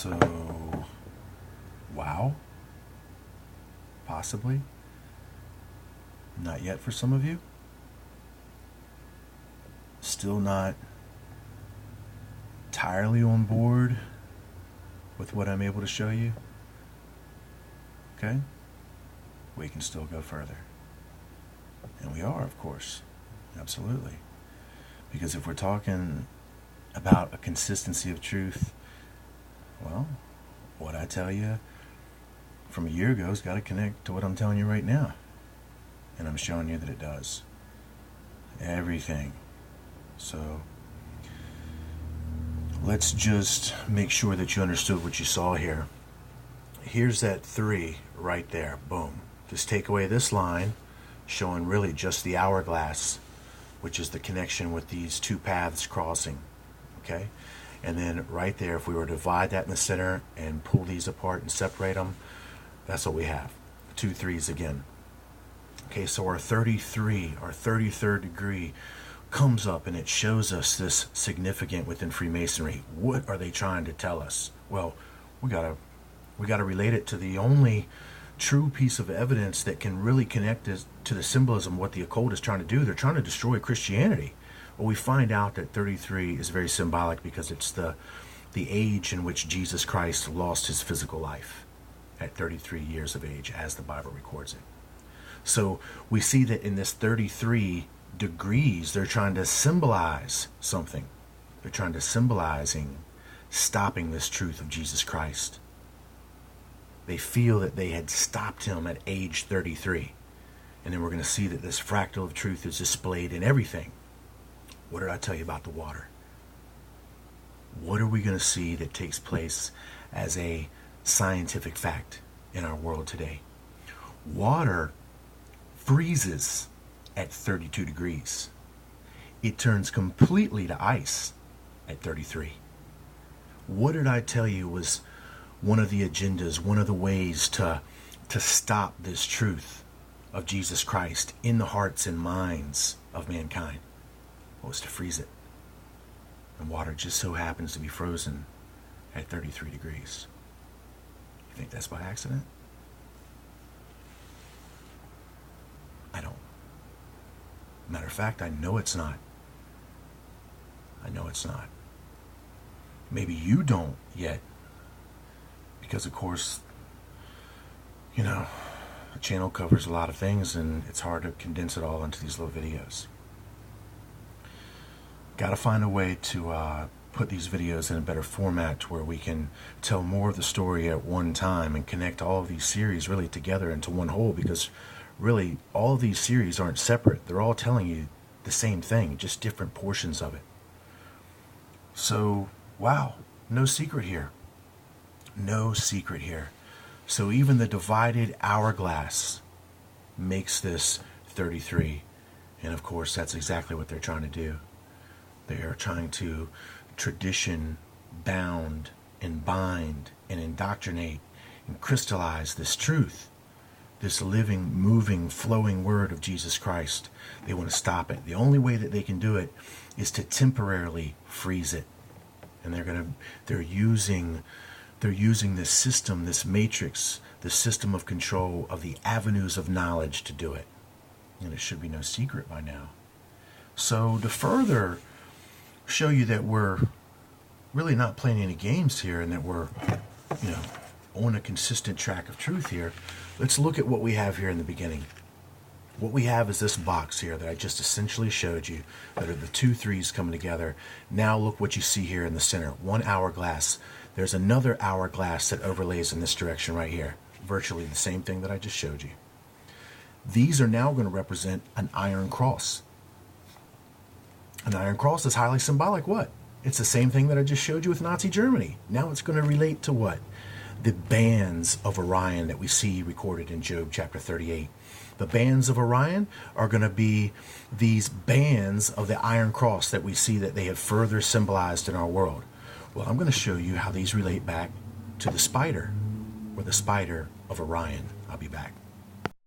So, wow, possibly. Not yet for some of you. Still not entirely on board with what I'm able to show you. Okay? We can still go further. And we are, of course. Absolutely. Because if we're talking about a consistency of truth, well, what I tell you from a year ago has got to connect to what I'm telling you right now. And I'm showing you that it does. Everything. So, let's just make sure that you understood what you saw here. Here's that 3 right there. Boom. Just take away this line, showing really just the hourglass, which is the connection with these two paths crossing. Okay? And then right there, if we were to divide that in the center and pull these apart and separate them, that's what we have. 2 3s again. Okay, so our 33, our 33rd degree comes up and it shows us this significant within Freemasonry. What are they trying to tell us? Well, we gotta relate it to the only true piece of evidence that can really connect us to the symbolism of what the occult is trying to do. They're trying to destroy Christianity. Well, we find out that 33 is very symbolic because it's the age in which Jesus Christ lost his physical life at 33 years of age, as the Bible records it. So we see that in this 33 degrees, they're trying to symbolize something. They're trying to symbolizing stopping this truth of Jesus Christ. They feel that they had stopped him at age 33. And then we're going to see that this fractal of truth is displayed in everything. What did I tell you about the water? What are we going to see that takes place as a scientific fact in our world today? Water freezes at 32 degrees. It turns completely to ice at 33. What did I tell you was one of the agendas, one of the ways to stop this truth of Jesus Christ in the hearts and minds of mankind? Was to freeze it. And water just so happens to be frozen at 33 degrees. You think that's by accident? I don't. Matter of fact, I know it's not. I know it's not. Maybe you don't yet. Because, of course, the channel covers a lot of things and it's hard to condense it all into these little videos. Got to find a way to put these videos in a better format where we can tell more of the story at one time and connect all of these series really together into one whole, because really all of these series aren't separate. They're all telling you the same thing, just different portions of it. So, wow, no secret here. No secret here. So even the divided hourglass makes this 33. And of course, that's exactly what they're trying to do. They are trying to tradition bound and bind and indoctrinate and crystallize this truth, this living, moving, flowing word of Jesus Christ. They want to stop it. The only way that they can do it is to temporarily freeze it. And they're using this system, this matrix, the system of control of the avenues of knowledge to do it. And it should be no secret by now. So to further show you that we're really not playing any games here and that we're, on a consistent track of truth here, let's look at what we have here in the beginning. What we have is this box here that I just essentially showed you, that are the 2 3s coming together. Now look what you see here in the center, one hourglass. There's another hourglass that overlays in this direction right here. Virtually the same thing that I just showed you. These are now going to represent an iron cross. An iron cross is highly symbolic. What? It's the same thing that I just showed you with Nazi Germany. Now it's going to relate to what? The bands of Orion that we see recorded in Job chapter 38. The bands of Orion are going to be these bands of the iron cross that we see that they have further symbolized in our world. Well, I'm going to show you how these relate back to the spider, or the spider of Orion. I'll be back.